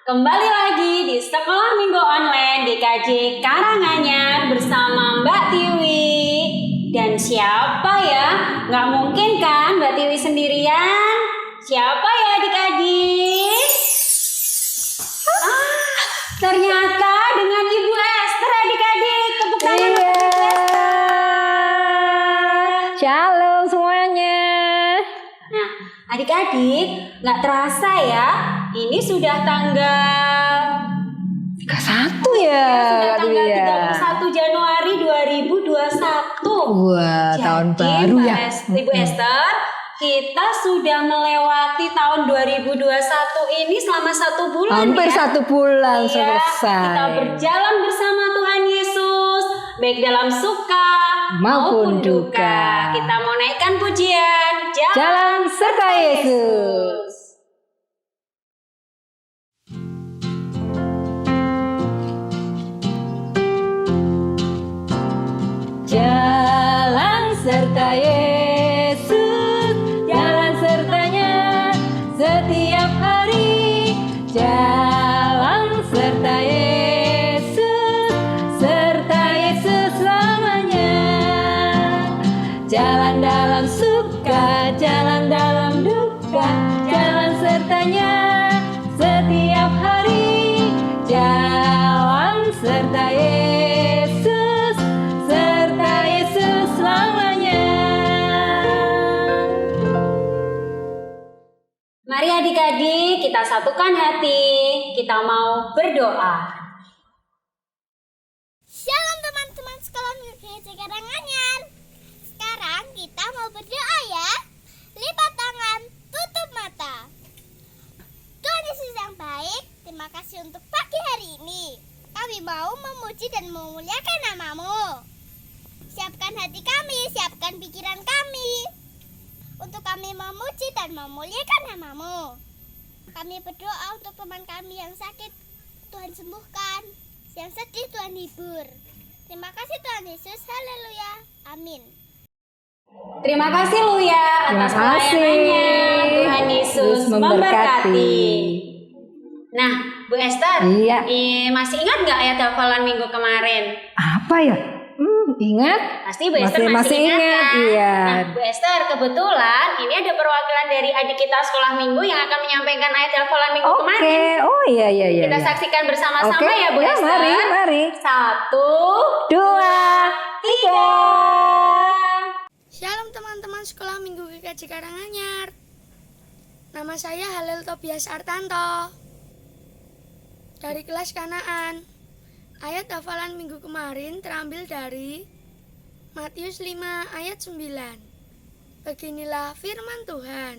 Kembali lagi di Sekolah Minggu Online GKJ Karanganyar bersama Mbak Tiwi. Dan siapa ya? Nggak mungkin kan Mbak Tiwi sendirian? Siapa ya adik-adik? Ternyata dengan Ibu Esther adik-adik. Tepuk tangan untuk Ibu Esther. Shalom semuanya. Nah, adik-adik, nggak terasa ya, ini sudah tanggal 31 ya, sudah tanggal ya. 31 Januari 2021. Wah, Jadi, tahun baru ya. Ibu Esther, kita sudah melewati tahun 2021 ini selama 1 bulan. Hampir ya. 1 bulan Iya, selesai. kita berjalan bersama Tuhan Yesus, baik dalam suka maupun duka. Kita mau naikkan pujian, Jalan serta Yesus. Jalan serta Yesus, jalan sertanya setiap hari. Jalan serta Yesus, serta Yesus selamanya. Jalan dalam suka, jalan dalam duka, jalan sertanya setiap hari. Jalan serta Yesus, serta Yesus selamanya. Mari adik-adik kita satukan hati, kita mau berdoa. Shalom teman-teman sekolah Minggu GKJ Karanganyar. Sekarang kita mau berdoa ya. Lipat tangan, tutup mata. Tuhan Yesus yang baik, terima kasih untuk pagi hari ini. Kami mau memuji dan memuliakan nama-Mu. Siapkan hati kami, siapkan pikiran kami, untuk kami memuji dan memuliakan nama-Mu. Kami berdoa untuk teman kami yang sakit, Tuhan sembuhkan. Yang sedih, Tuhan hibur. Terima kasih Tuhan Yesus, haleluya, amin. Terima kasih Luya atas Terima kasih. pelayanannya. Tuhan Yesus Yesus memberkati. Nah, Bu Esther, Iya. masih ingat nggak ayat hafalan minggu kemarin? Apa ya? Ingat? Pasti Bu Esther masih ingat kan? Iya. Nah, Bu Esther, kebetulan ini ada perwakilan dari adik kita sekolah minggu yang akan menyampaikan ayat hafalan minggu Oke. kemarin. Oh iya. Kita saksikan bersama-sama Oke. ya Bu Ya, Esther. mari. 1, 2, 3. Shalom teman-teman sekolah Minggu GKJ Karanganyar. Nama saya Halil Tobias Artanto dari kelas Kanaan. Ayat hafalan minggu kemarin terambil dari Matius 5 ayat 9. Beginilah firman Tuhan.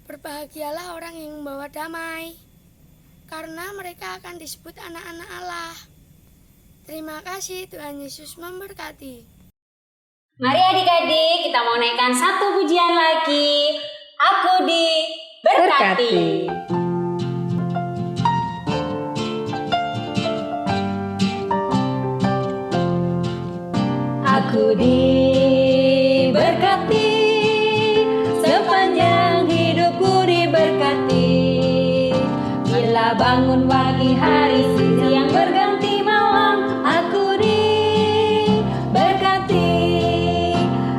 Berbahagialah orang yang membawa damai, karena mereka akan disebut anak-anak Allah. Terima kasih, Tuhan Yesus memberkati. mari adik-adik kita mau naikkan satu pujian lagi. Aku diberkati. Aku diberkati, sepanjang hidupku diberkati. Bila bangun pagi hari, siang berganti malam, aku diberkati.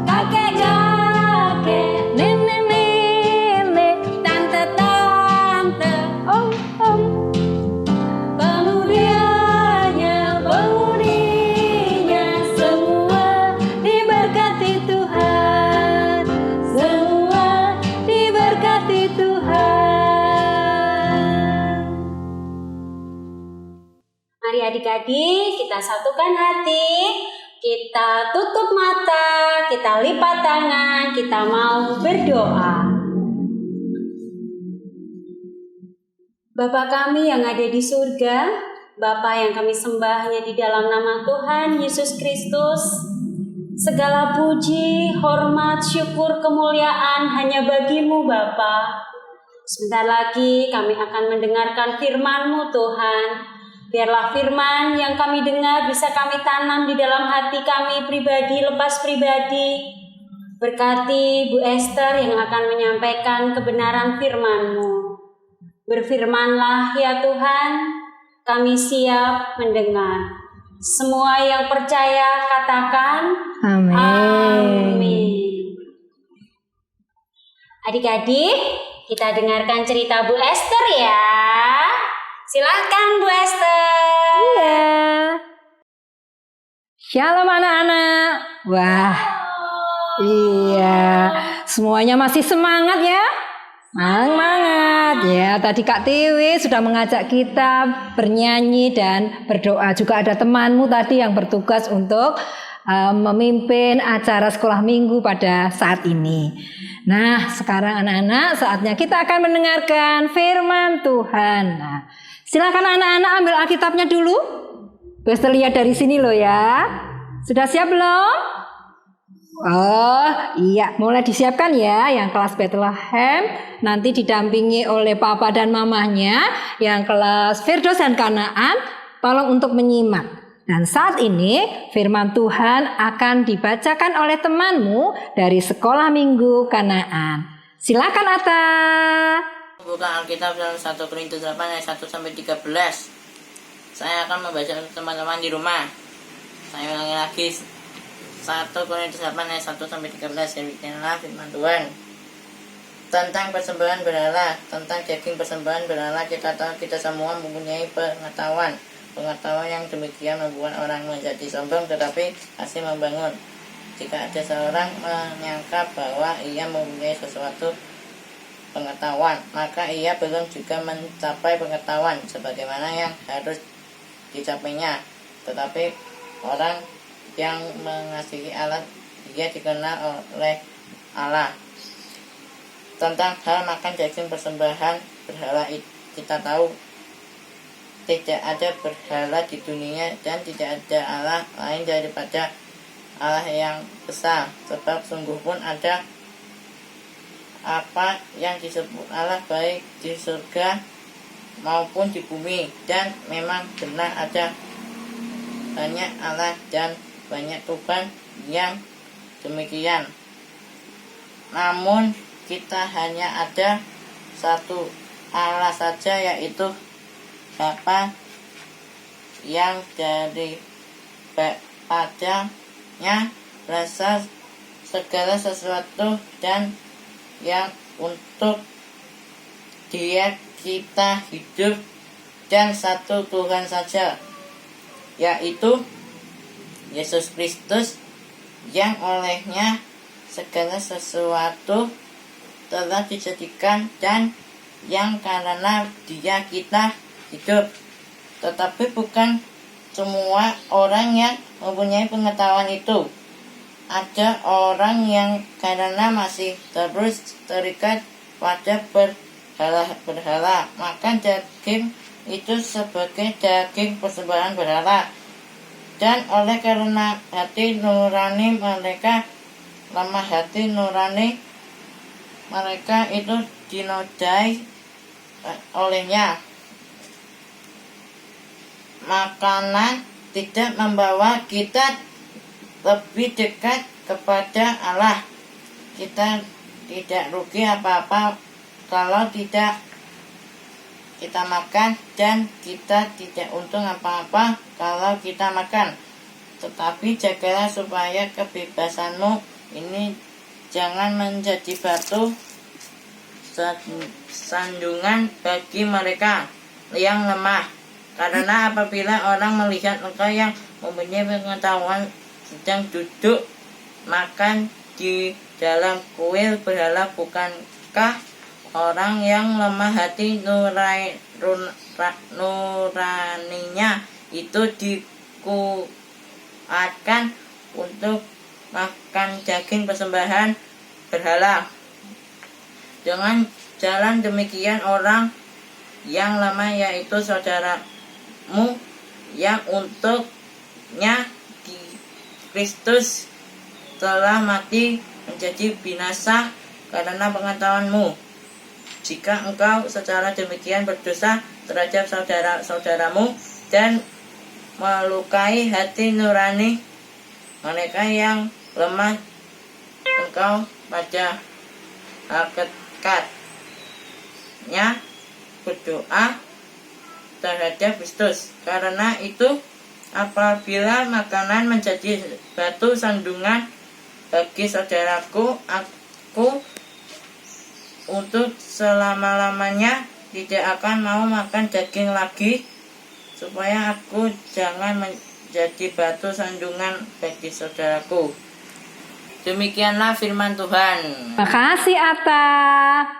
Kakek-kakek, nenek-nenek, tante-tante, om-om, pemudianya, pemudinya, semua diberkati Tuhan, semua diberkati Tuhan. Mari adik-adik kita satukan hati, kita tutup mata, kita lipat tangan, kita mau berdoa. Bapa kami yang ada di surga, Bapa yang kami sembah hanya di dalam nama Tuhan Yesus Kristus, segala puji, hormat, syukur, kemuliaan hanya bagi-Mu Bapa. Sebentar lagi kami akan mendengarkan firman-Mu Tuhan. Biarlah firman yang kami dengar bisa kami tanam di dalam hati kami pribadi, lepas pribadi. Berkati Bu Esther yang akan menyampaikan kebenaran firman-Mu. Berfirmanlah ya Tuhan, kami siap mendengar. Semua yang percaya katakan Amin. amin. Adik-adik, kita dengarkan cerita Bu Esther ya. Silakan Bu Esther. Iya. Shalom anak-anak. Wah, iya. Semuanya masih semangat ya? Semangat ya. Tadi Kak Tiwi sudah mengajak kita bernyanyi dan berdoa. Juga ada temanmu tadi yang bertugas untuk memimpin acara sekolah minggu pada saat ini. Nah, sekarang anak-anak saatnya kita akan mendengarkan firman Tuhan. Nah, silakan anak-anak ambil Alkitabnya dulu. Bester lihat dari sini loh ya. Sudah siap belum? Oh iya, mulai disiapkan ya. Yang kelas Bethlehem nanti didampingi oleh papa dan mamanya. Yang kelas Firdaus dan Kanaan tolong untuk menyimak. Dan saat ini firman Tuhan akan dibacakan oleh temanmu dari sekolah minggu Kanaan. Silakan Atta. Buka Alkitab dalam 1 Korintus 8 ayat 1 sampai 13. Saya akan membaca untuk teman-teman di rumah. Saya ulangi lagi 1 Korintus 8 ayat 1 sampai 13. Demikianlah firman Tuhan. Tentang persembahan berhala, tentang daging persembahan berhala, kita tahu kita semua mempunyai pengetahuan. Pengetahuan yang demikian membuat orang menjadi sombong, tetapi masih membangun. Jika ada seorang menyangka bahwa ia mempunyai sesuatu pengetahuan, maka ia belum juga mencapai pengetahuan sebagaimana yang harus dicapainya. Tetapi orang yang mengasihi Allah, dia dikenal oleh Allah. Tentang hal makan daging persembahan berhala, kita tahu tidak ada berhala di dunia dan tidak ada Allah lain daripada Allah yang besar. Sebab sungguh pun ada apa yang disebut Allah baik di surga maupun di bumi, dan memang benar ada banyak Allah dan banyak Tuhan yang demikian. Namun kita hanya ada satu Allah saja, yaitu Bapa, yang dari padanya berasal segala sesuatu dan yang untuk Dia kita hidup, dan satu Tuhan saja, yaitu Yesus Kristus, yang olehnya segala sesuatu telah dijadikan dan yang karena Dia kita hidup. Tetapi bukan semua orang yang mempunyai pengetahuan itu. Ada orang yang karena masih terus terikat pada berhala, makan daging itu sebagai daging persembahan berhala, dan oleh karena hati nurani mereka, lemah hati nurani mereka itu dinodai olehnya. Makanan tidak membawa kita lebih dekat kepada Allah. Kita tidak rugi apa-apa kalau tidak kita makan, dan kita tidak untung apa-apa kalau kita makan. Tetapi jagalah supaya kebebasanmu ini jangan menjadi batu sandungan bagi mereka yang lemah. Karena apabila orang melihat engkau yang mempunyai pengetahuan sedang duduk makan di dalam kuil berhala, bukankah orang yang lemah hati nuraninya itu dikuatkan untuk makan daging persembahan berhala? Dengan jalan demikian orang yang lemah, yaitu saudaramu yang untuknya Kristus telah mati, menjadi binasa karena pengetahuanmu. Jika engkau secara demikian berdosa terhadap saudara-saudaramu dan melukai hati nurani mereka yang lemah, engkau pada hakikatnya berdoa terhadap Kristus. Karena itu apabila makanan menjadi batu sandungan bagi saudaraku, aku untuk selama-lamanya tidak akan mau makan daging lagi, supaya aku jangan menjadi batu sandungan bagi saudaraku. Demikianlah firman Tuhan. Makasih Ata,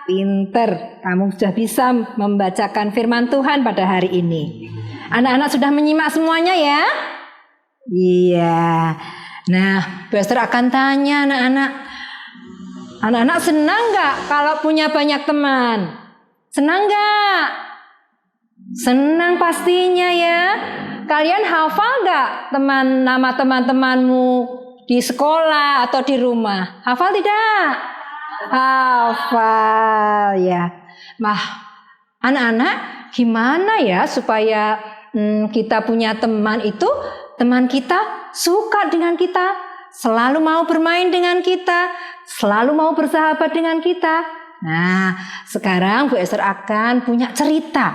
pinter. Kamu sudah bisa membacakan firman Tuhan pada hari ini. Anak-anak sudah menyimak semuanya ya? Iya. Nah, Pastor akan tanya anak-anak. Anak-anak senang gak kalau punya banyak teman? Senang gak? Senang pastinya ya. Kalian hafal gak nama teman-temanmu di sekolah atau di rumah? Hafal tidak? Hafal ya. Nah, anak-anak gimana ya supaya kita punya teman itu, teman kita suka dengan kita, selalu mau bermain dengan kita, selalu mau bersahabat dengan kita. Nah, sekarang Bu Esther akan punya cerita.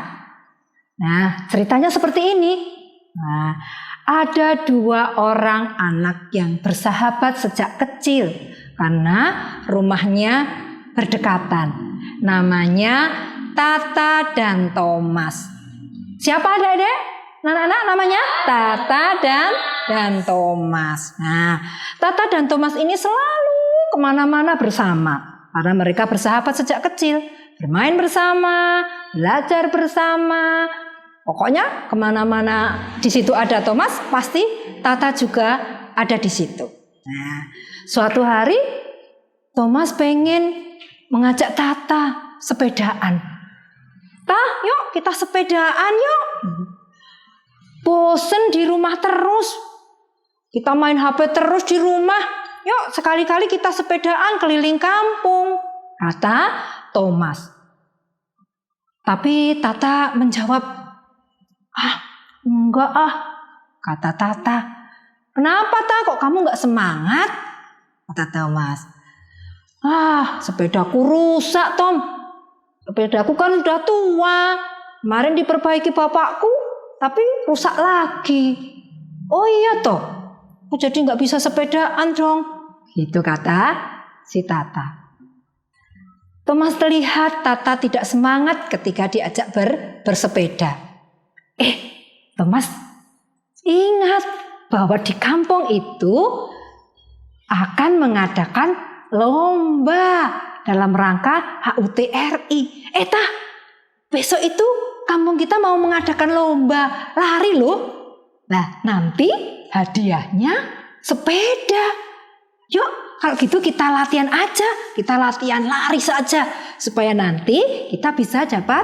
Nah, ceritanya seperti ini. Nah, ada 2 orang anak yang bersahabat sejak kecil karena rumahnya berdekatan. Namanya Tata dan Thomas. Siapa adik-adik? Anak-anak namanya Tata dan Thomas. Nah, Tata dan Thomas ini selalu kemana-mana bersama karena mereka bersahabat sejak kecil, bermain bersama, belajar bersama. Pokoknya kemana-mana di situ ada Thomas, pasti Tata juga ada di situ. Nah, suatu hari Thomas pengen mengajak Tata sepedaan. Tah, yuk kita sepedaan yuk. Bosen di rumah terus. Kita main HP terus di rumah. Yuk sekali-kali kita sepedaan keliling kampung, kata Thomas. Tapi Tata menjawab, enggak kata Tata. Kenapa Tata, kok kamu enggak semangat? Kata Thomas. Sepedaku rusak Tom. Sepedaku kan udah tua. Kemarin diperbaiki bapakku, tapi rusak lagi. Oh iya toh, aku jadi nggak bisa sepedaan dong. Gitu kata si Tata. Thomas terlihat Tata tidak semangat ketika diajak bersepeda. Thomas ingat bahwa di kampung itu akan mengadakan lomba dalam rangka HUTRI. Tah, besok itu kampung kita mau mengadakan lomba lari loh. Nah, nanti hadiahnya sepeda. Yuk, kalau gitu kita latihan aja. Kita latihan lari saja. Supaya nanti kita bisa dapat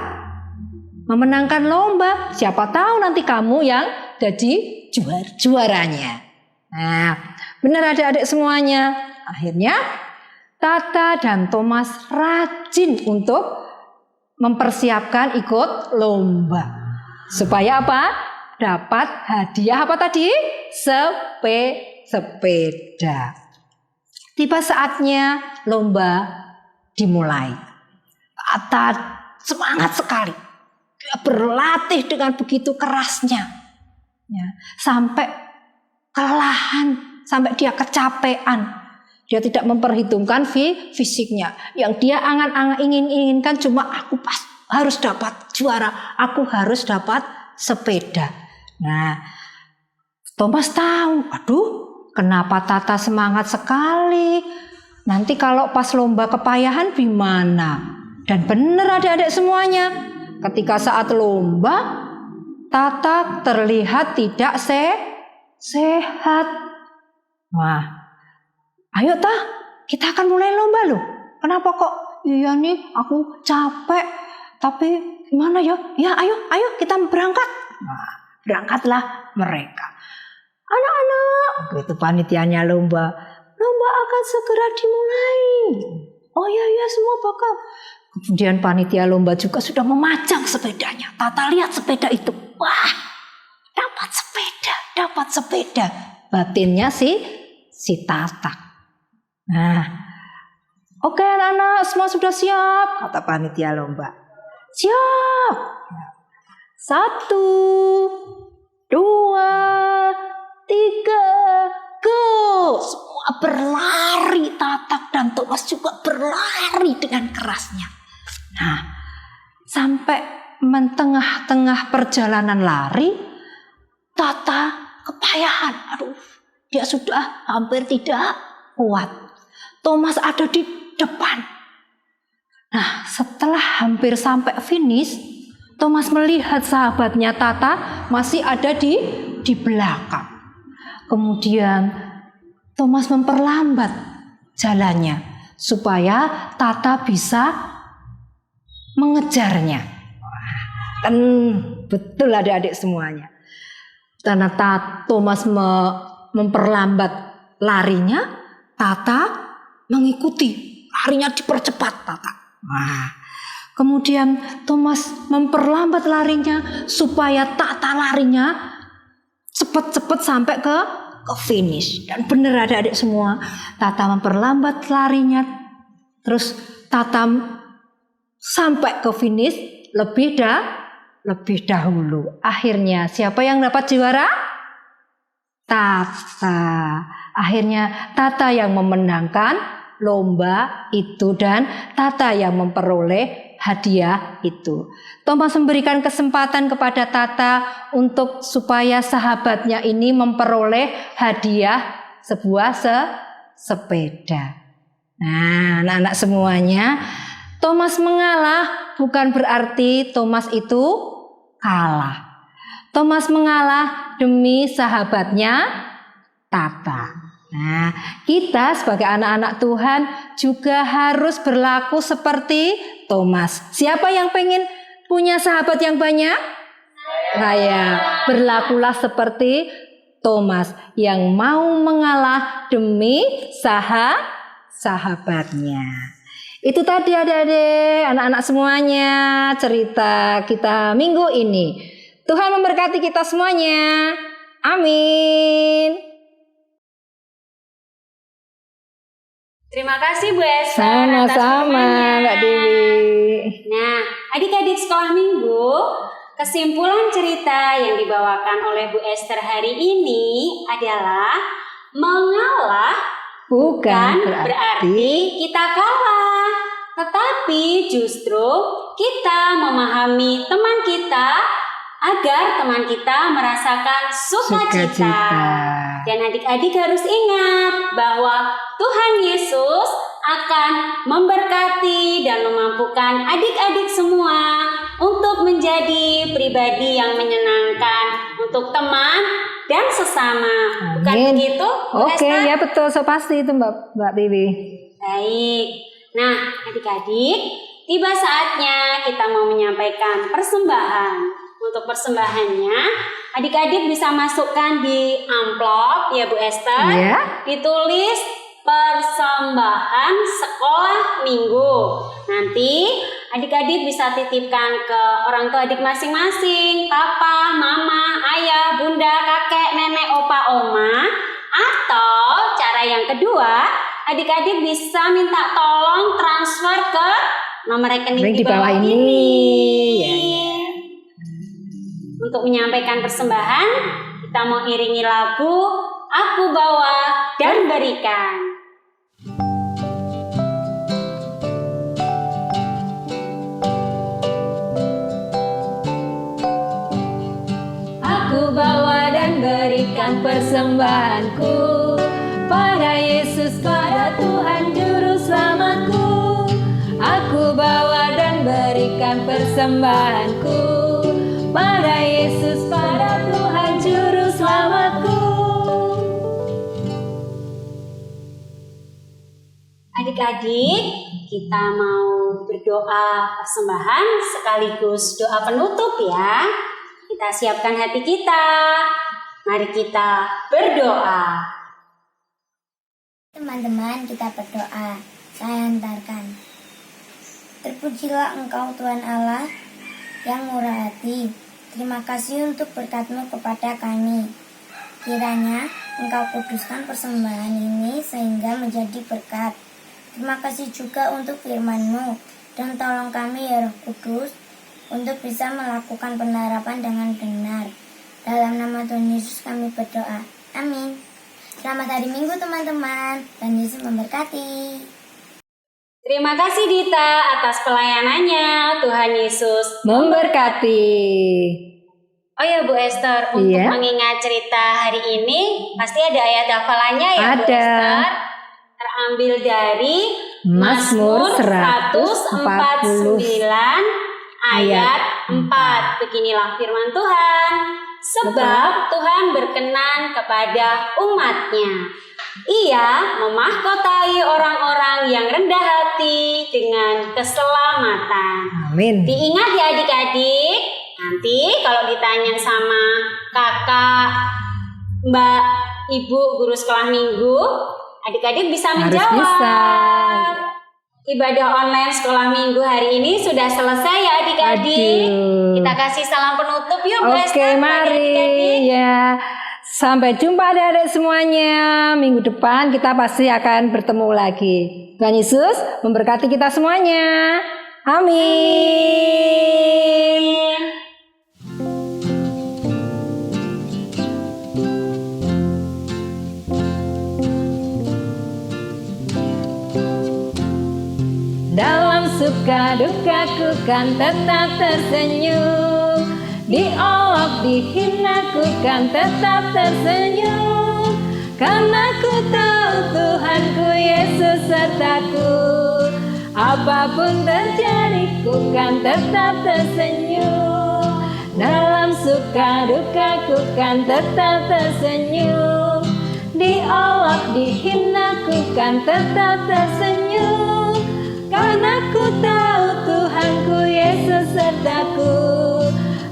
memenangkan lomba. Siapa tahu nanti kamu yang jadi juaranya. Nah, benar adik-adik semuanya. Akhirnya Tata dan Thomas rajin untuk mempersiapkan ikut lomba. Supaya apa? Dapat hadiah apa tadi? Sepeda. Tiba saatnya lomba dimulai. Tata semangat sekali. Dia berlatih dengan begitu kerasnya. Ya, sampai kelelahan, sampai dia kecapean. Dia tidak memperhitungkan fisiknya. Yang dia inginkan cuma aku harus dapat juara. Aku harus dapat sepeda. Nah, Thomas tahu, kenapa Tata semangat sekali. Nanti kalau pas lomba kepayahan gimana? Dan benar adik-adik semuanya. Ketika saat lomba, Tata terlihat tidak sehat. Wah, ayo Tah, kita akan mulai lomba loh. Kenapa kok? Iya nih, aku capek. Tapi gimana ya? Ya ayo kita berangkat. Nah, berangkatlah mereka. Anak-anak, itu panitianya lomba akan segera dimulai. Oh iya semua bakal. Kemudian panitia lomba juga sudah memajang sepedanya. Tata lihat sepeda itu. Wah, dapat sepeda. Batinnya si Tata. Nah, oke anak-anak, semua sudah siap, kata panitia lomba. Siap. 1, 2, 3, go. Semua berlari, Tatak dan Thomas juga berlari dengan kerasnya. Nah, sampai tengah-tengah perjalanan lari, Tata kepayahan. Aduh, dia sudah hampir tidak kuat. Thomas ada di depan. Nah, setelah hampir sampai finish, Thomas melihat sahabatnya Tata masih ada di belakang. Kemudian Thomas memperlambat jalannya supaya Tata bisa mengejarnya. Kan betul adik-adik semuanya. Karena Thomas memperlambat larinya, Tata mengikuti. Larinya dipercepat Tata. Nah, kemudian Thomas memperlambat larinya supaya Tata larinya cepat-cepat sampai ke finish. Dan benar adik-adik semua, Tata memperlambat larinya, terus Tata sampai ke finish lebih dahulu. Akhirnya siapa yang dapat juara? Tata. Akhirnya Tata yang memenangkan lomba itu dan Tata yang memperoleh hadiah itu. Thomas memberikan kesempatan kepada Tata untuk supaya sahabatnya ini memperoleh hadiah sebuah sepeda. Nah, anak-anak semuanya, Thomas mengalah bukan berarti Thomas itu kalah. Thomas mengalah demi sahabatnya Tata. Nah, kita sebagai anak-anak Tuhan juga harus berlaku seperti Thomas. Siapa yang pengen punya sahabat yang banyak? Saya. Berlakulah seperti Thomas yang mau mengalah demi sahabatnya. Itu tadi adik-adik, anak-anak semuanya, cerita kita minggu ini. Tuhan memberkati kita semuanya. Amin. Terima kasih Bu Esther atas Sama-sama firman-Nya. Mbak Dewi. Nah, adik-adik sekolah minggu, kesimpulan cerita yang dibawakan oleh Bu Esther hari ini adalah mengalah Bukan berarti kita kalah, tetapi justru kita memahami teman kita agar teman kita merasakan sukacita. Dan adik-adik harus ingat bahwa Tuhan Yesus akan memberkati dan memampukan adik-adik semua untuk menjadi pribadi yang menyenangkan untuk teman dan sesama. Bukan Amin. begitu? Oke, ya betul, so pasti itu Mbak Bibi. Baik. Nah, adik-adik, tiba saatnya kita mau menyampaikan persembahan. Untuk persembahannya, adik-adik bisa masukkan di amplop ya Bu Esther. Ya. Ditulis persembahan sekolah minggu. Nanti adik-adik bisa titipkan ke orang tua adik masing-masing, papa, mama, ayah, bunda, kakek, nenek, opa, oma. Atau cara yang kedua, adik-adik bisa minta tolong transfer ke nomor rekening di bawah ini. Ya. Untuk menyampaikan persembahan, kita mau iringi lagu Aku Bawa dan Berikan. Aku bawa dan berikan persembahanku pada Yesus, pada Tuhan Juru Selamatku. Aku bawa dan berikan persembahanku pada Yesus, pada Tuhan Juru Selamatku. Adik-adik, kita mau berdoa persembahan sekaligus doa penutup ya. Kita siapkan hati kita. Mari kita berdoa. Teman-teman, kita berdoa. Saya hantarkan. Terpujilah Engkau Tuhan Allah yang murah hati. Terima kasih untuk berkat-Mu kepada kami. Kiranya Engkau kuduskan persembahan ini sehingga menjadi berkat. Terima kasih juga untuk firman-Mu. Dan tolong kami ya Roh Kudus, untuk bisa melakukan penerapan dengan benar. Dalam nama Tuhan Yesus kami berdoa. Amin. Selamat hari Minggu teman-teman. Tuhan Yesus memberkati. Terima kasih Dita atas pelayanannya. Tuhan Yesus Memberkati. Oh ya Bu Esther, untuk Iya. mengingat cerita hari ini pasti ada ayat hafalannya ya Bu Ada. Esther. Terambil dari Mazmur 149 ayat 4. Beginilah firman Tuhan. Sebab Tuhan berkenan kepada umat-Nya. Ia memahkotai orang-orang yang rendah hati dengan keselamatan. Amin. Diingat ya adik-adik, nanti kalau ditanya sama kakak, mbak, ibu, guru sekolah minggu, adik-adik bisa Harus menjawab. bisa. Ibadah online sekolah minggu hari ini sudah selesai ya adik-adik. Aduh. Kita kasih salam penutup yuk Bu Oke, Esther, kepada adik-adik. mari ya. Sampai jumpa adik-adik semuanya. Minggu depan kita pasti akan bertemu lagi. Tuhan Yesus memberkati kita semuanya. Amin. Dalam suka dukaku kan tetap tersenyum, diolok dihina ku kan tetap tersenyum, karena ku tahu Tuhanku Yesus sertaku. Apapun terjadi ku kan tetap tersenyum, dalam suka dukaku kan tetap tersenyum, diolok dihina ku kan tetap tersenyum, karena ku tahu Tuhanku Yesus sertaku.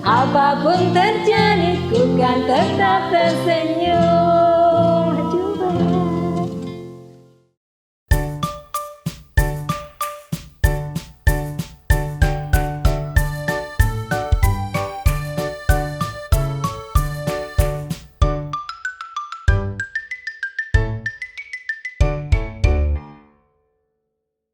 Apapun terjadi ku kan tetap tersenyum.